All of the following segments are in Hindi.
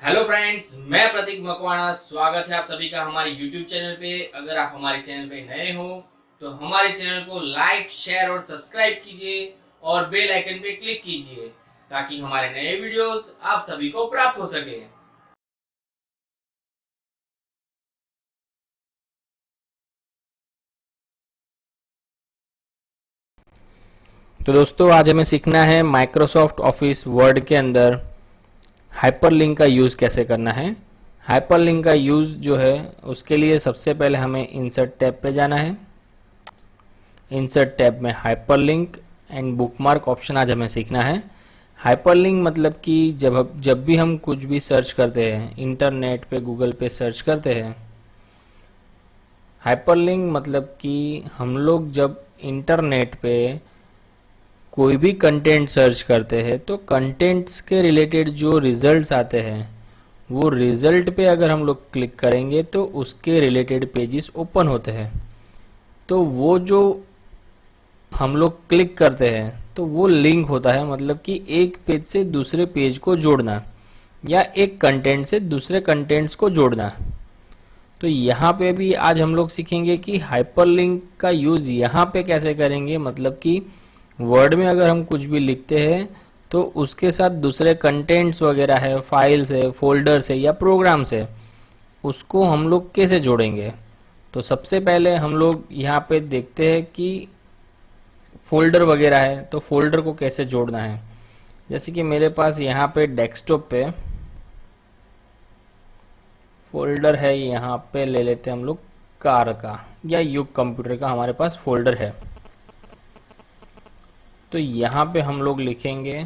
हेलो फ्रेंड्स, मैं प्रतीक मकवाना। स्वागत है आप सभी का हमारे यूट्यूब चैनल पे। अगर आप हमारे चैनल पे नए हो तो हमारे चैनल को लाइक, शेयर और सब्सक्राइब कीजिए और बेल आइकन पे क्लिक कीजिए ताकि हमारे नए वीडियोस आप सभी को प्राप्त हो सके। तो दोस्तों आज हमें सीखना है माइक्रोसॉफ्ट ऑफिस वर्ड के अंदर हाइपरलिंक का यूज़ कैसे करना है। हाइपरलिंक का यूज़ जो है उसके लिए सबसे पहले हमें इंसर्ट टैब पे जाना है। इंसर्ट टैब में हाइपरलिंक एंड बुकमार्क ऑप्शन आज हमें सीखना है। हाइपरलिंक मतलब कि जब भी हम कुछ भी सर्च करते हैं, इंटरनेट पे, गूगल पे सर्च करते हैं, हाइपरलिंक मतलब कि हम लोग जब इंटरनेट पे कोई भी कंटेंट सर्च करते हैं तो कंटेंट्स के रिलेटेड जो रिजल्ट्स आते हैं वो रिजल्ट पे अगर हम लोग क्लिक करेंगे तो उसके रिलेटेड पेजेस ओपन होते हैं। तो वो जो हम लोग क्लिक करते हैं तो वो लिंक होता है, मतलब कि एक पेज से दूसरे पेज को जोड़ना या एक कंटेंट से दूसरे कंटेंट्स को जोड़ना। तो यहाँ पे भी आज हम लोग सीखेंगे कि हाइपरलिंक का यूज़ यहाँ पे कैसे करेंगे। मतलब कि वर्ड में अगर हम कुछ भी लिखते हैं तो उसके साथ दूसरे कंटेंट्स वगैरह है, फाइल्स है, फोल्डर्स है या प्रोग्राम्स है, उसको हम लोग कैसे जोड़ेंगे। तो सबसे पहले हम लोग यहाँ पे देखते हैं कि फोल्डर वगैरह है तो फोल्डर को कैसे जोड़ना है। जैसे कि मेरे पास यहाँ पे डेस्कटॉप पे फोल्डर है, यहाँ पे ले लेते हैं हम लोग कार का या युग कंप्यूटर का हमारे पास फोल्डर है। तो यहाँ पे हम लोग लिखेंगे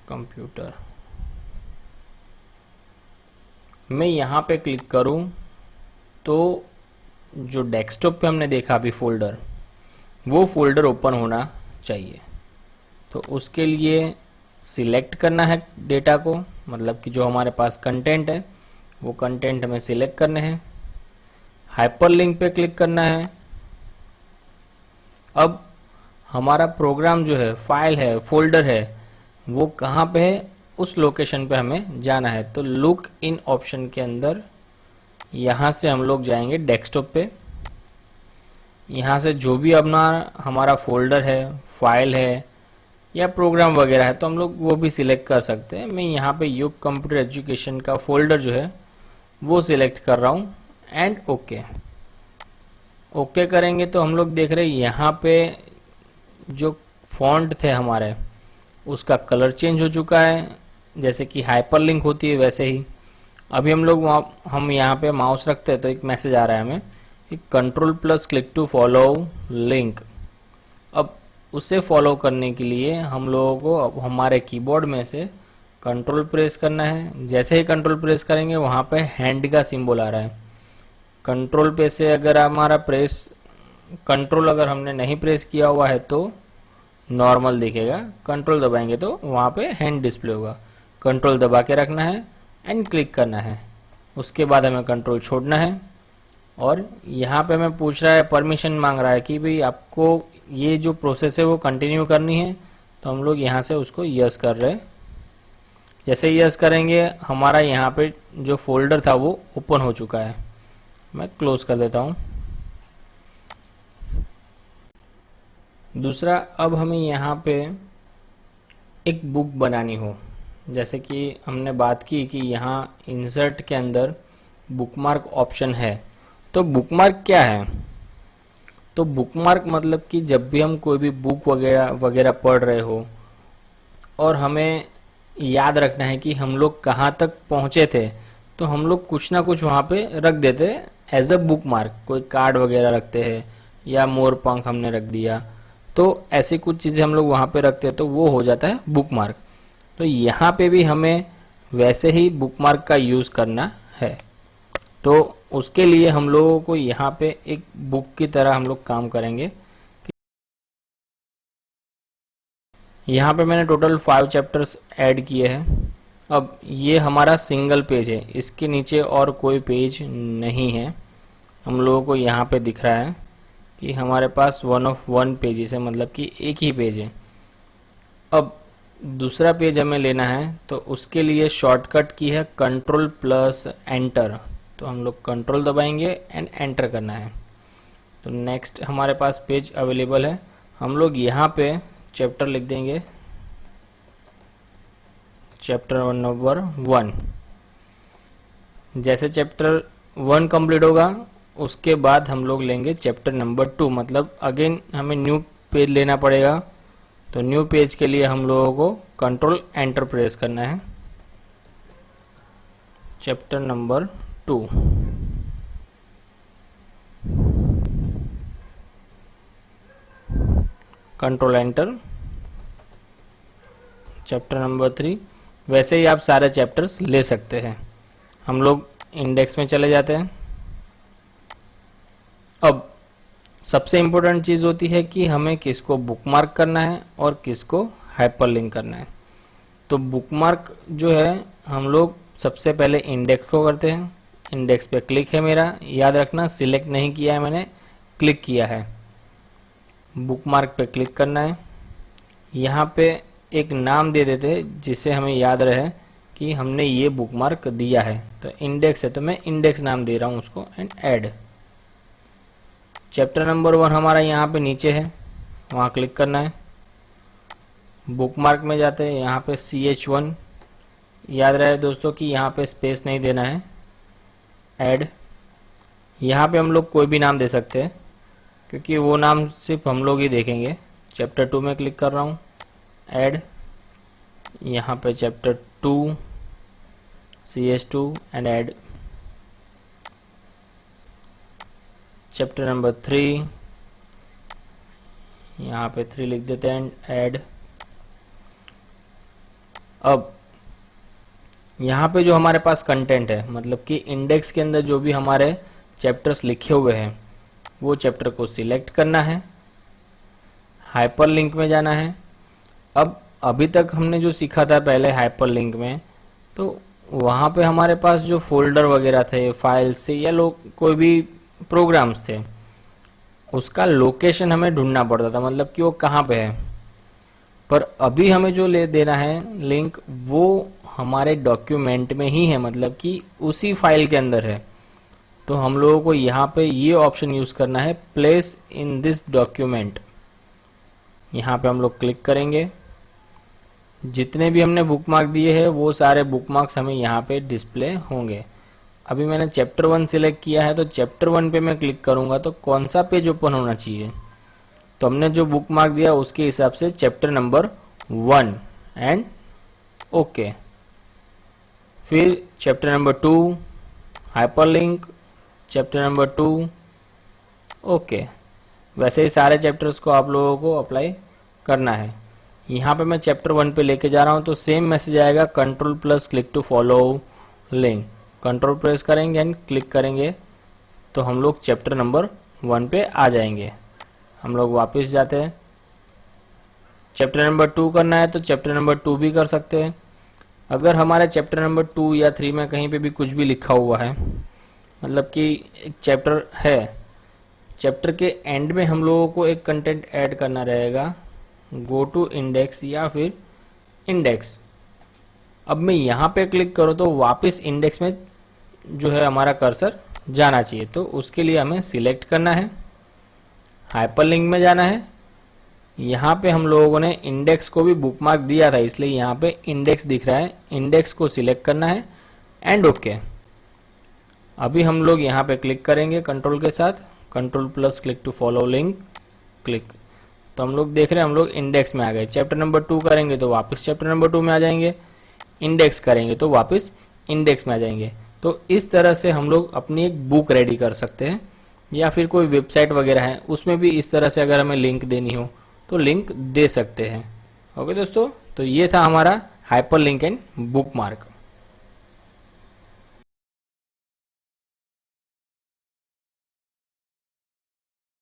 कंप्यूटर। मैं यहाँ पे क्लिक करूँ तो जो डेस्कटॉप पे हमने देखा अभी फोल्डर, वो फोल्डर ओपन होना चाहिए। तो उसके लिए सिलेक्ट करना है डेटा को, मतलब कि जो हमारे पास कंटेंट है वो कंटेंट हमें सिलेक्ट करने हैं। हाइपरलिंक पे क्लिक करना है। अब हमारा प्रोग्राम जो है, फाइल है, फोल्डर है, वो कहाँ पे है, उस लोकेशन पे हमें जाना है। तो लुक इन ऑप्शन के अंदर यहाँ से हम लोग जाएंगे डेस्कटॉप पे। यहाँ से जो भी अपना हमारा फोल्डर है, फाइल है या प्रोग्राम वगैरह है तो हम लोग वो भी सिलेक्ट कर सकते हैं। मैं यहाँ पे युग कंप्यूटर एजुकेशन का फोल्डर जो है वो सिलेक्ट कर रहा हूँ एंड ओके। ओके करेंगे तो हम लोग देख रहे हैं यहाँ पे जो फॉन्ट थे हमारे उसका कलर चेंज हो चुका है, जैसे कि हाइपरलिंक होती है वैसे ही। अभी हम लोग हम यहाँ पे माउस रखते हैं तो एक मैसेज आ रहा है हमें कि control plus click to follow link. अब उसे फॉलो करने के लिए हम लोगों को अब हमारे कीबोर्ड में से कंट्रोल प्रेस करना है। जैसे ही कंट्रोल प्रेस करेंगे वहाँ पे हैंड का सिंबल आ रहा है। कंट्रोल पे से अगर हमारा प्रेस कंट्रोल अगर हमने नहीं प्रेस किया हुआ है तो नॉर्मल दिखेगा, कंट्रोल दबाएंगे तो वहाँ पे हैंड डिस्प्ले होगा। कंट्रोल दबा के रखना है एंड क्लिक करना है। उसके बाद हमें कंट्रोल छोड़ना है और यहाँ पे हमें पूछ रहा है, परमिशन मांग रहा है कि भाई आपको ये जो प्रोसेस है वो कंटिन्यू करनी है। तो हम लोग यहाँ से उसको यस कर रहे हैं। जैसे ही यस करेंगे हमारा यहाँ पे जो फोल्डर था वो ओपन हो चुका है। मैं क्लोज कर देता हूँ। दूसरा, अब हमें यहाँ पे एक बुक बनानी हो, जैसे कि हमने बात की कि यहाँ इंसर्ट के अंदर बुकमार्क ऑप्शन है। तो बुकमार्क क्या है? तो बुकमार्क मतलब कि जब भी हम कोई भी बुक वगैरह वगैरह पढ़ रहे हो और हमें याद रखना है कि हम लोग कहाँ तक पहुँचे थे, तो हम लोग कुछ ना कुछ वहाँ पे रख देते हैं एज अ बुक मार्क। कोई कार्ड वगैरह रखते हैं या मोर पंख हमने रख दिया, तो ऐसी कुछ चीज़ें हम लोग वहाँ पे रखते हैं तो वो हो जाता है बुक मार्क। तो यहाँ पे भी हमें वैसे ही बुक मार्क का यूज़ करना है। तो उसके लिए हम लोगों को यहाँ पे एक बुक की तरह हम लोग काम करेंगे। यहाँ पे मैंने टोटल 5 चैप्टर्स ऐड किए हैं। अब ये हमारा सिंगल पेज है, इसके नीचे और कोई पेज नहीं है। हम लोगों को यहाँ पे दिख रहा है कि हमारे पास 1 ऑफ 1 पेजेस है, मतलब कि एक ही पेज है। अब दूसरा पेज हमें लेना है तो उसके लिए शॉर्टकट की है कंट्रोल प्लस एंटर। तो हम लोग कंट्रोल दबाएंगे एंड एंटर करना है। तो नेक्स्ट हमारे पास पेज अवेलेबल है। हम लोग यहाँ पे चैप्टर लिख देंगे, चैप्टर नंबर 1। जैसे चैप्टर 1 कंप्लीट होगा उसके बाद हम लोग लेंगे चैप्टर नंबर 2, मतलब अगेन हमें न्यू पेज लेना पड़ेगा। तो न्यू पेज के लिए हम लोगों को कंट्रोल एंटर प्रेस करना है। Chapter number 2, control enter. Chapter number 3। वैसे ही आप सारे चैप्टर्स ले सकते हैं। हम लोग इंडेक्स में चले जाते हैं। अब सबसे इम्पोर्टेंट चीज़ होती है कि हमें किसको बुकमार्क करना है और किसको हाइपरलिंक करना है। तो बुकमार्क जो है हम लोग सबसे पहले इंडेक्स को करते हैं। इंडेक्स पे क्लिक है मेरा, याद रखना सिलेक्ट नहीं किया है मैंने, क्लिक किया है। बुकमार्क पे क्लिक करना है। यहाँ पे एक नाम दे देते हैं जिससे हमें याद रहे कि हमने ये बुकमार्क दिया है। तो इंडेक्स है तो मैं इंडेक्स नाम दे रहा हूँ उसको एंड ऐड। चैप्टर नंबर 1 हमारा यहाँ पे नीचे है, वहाँ क्लिक करना है। बुकमार्क में जाते हैं, यहाँ पे CH1, याद रहे दोस्तों कि यहाँ पे स्पेस नहीं देना है। ऐड, यहाँ पे हम लोग कोई भी नाम दे सकते हैं क्योंकि वो नाम सिर्फ हम लोग ही देखेंगे। चैप्टर 2 में क्लिक कर रहा हूँ, ऐड। यहाँ पे chapter 2 CH2 and add. Chapter number 3, यहाँ पे 3 लिख देते हैं, ऐड। अब यहाँ पे जो हमारे पास कंटेंट है, मतलब कि इंडेक्स के अंदर जो भी हमारे चैप्टर्स लिखे हुए हैं वो चैप्टर को सिलेक्ट करना है, हाइपरलिंक में जाना है। अब अभी तक हमने जो सीखा था पहले हाइपरलिंक में, तो वहाँ पे हमारे पास जो फोल्डर वगैरह थे, फाइल्स थे या कोई भी प्रोग्राम्स थे, उसका लोकेशन हमें ढूंढना पड़ता था, मतलब कि वो कहाँ पे है। पर अभी हमें जो ले देना है लिंक, वो हमारे डॉक्यूमेंट में ही है, मतलब कि उसी फाइल के अंदर है। तो हम लोगों को यहाँ पे ये ऑप्शन यूज़ करना है, प्लेस इन दिस डॉक्यूमेंट। यहाँ पे हम लोग क्लिक करेंगे। जितने भी हमने बुकमार्क दिए हैं वो सारे बुकमार्क्स हमें यहाँ पे डिस्प्ले होंगे। अभी मैंने चैप्टर 1 सिलेक्ट किया है तो चैप्टर 1 पे मैं क्लिक करूँगा तो कौन सा पेज ओपन होना चाहिए। तो हमने जो बुकमार्क दिया उसके हिसाब से चैप्टर नंबर 1 एंड ओके। फिर chapter number 2 hyperlink, chapter number 2 okay. वैसे ही सारे चैप्टर्स को आप लोगों को अप्लाई करना है। यहाँ पे मैं चैप्टर 1 पे लेके जा रहा हूँ तो सेम मैसेज आएगा, control plus click to follow link. Control press करेंगे एंड क्लिक करेंगे तो हम लोग चैप्टर नंबर 1 पे आ जाएंगे। हम लोग वापस जाते हैं। चैप्टर नंबर 2 करना है तो चैप्टर नंबर 2 भी कर सकते हैं। अगर हमारे चैप्टर नंबर 2 या 3 में कहीं पे भी कुछ भी लिखा हुआ है, मतलब कि एक चैप्टर है, चैप्टर के एंड में हम लोगों को एक कंटेंट ऐड करना रहेगा, गो टू इंडेक्स या फिर इंडेक्स। अब मैं यहाँ पे क्लिक करूँ तो वापस इंडेक्स में जो है हमारा कर्सर जाना चाहिए। तो उसके लिए हमें सिलेक्ट करना है, हाइपरलिंक में जाना है। यहाँ पे हम लोगों ने इंडेक्स को भी बुकमार्क दिया था इसलिए यहाँ पे इंडेक्स दिख रहा है, इंडेक्स को सिलेक्ट करना है एंड ओके। अभी हम लोग यहाँ पे क्लिक करेंगे कंट्रोल के साथ, control plus click to follow link, click. तो हम लोग देख रहे हैं हम लोग इंडेक्स में आ गए। चैप्टर नंबर 2 करेंगे तो वापस चैप्टर नंबर 2 में आ जाएंगे, इंडेक्स करेंगे तो वापस इंडेक्स में आ जाएंगे। तो इस तरह से हम लोग अपनी एक बुक रेडी कर सकते हैं, या फिर कोई वेबसाइट वगैरह है उसमें भी इस तरह से अगर हमें लिंक देनी हो तो लिंक दे सकते हैं। ओके दोस्तों, तो ये था हमारा हाइपरलिंक एंड बुकमार्क।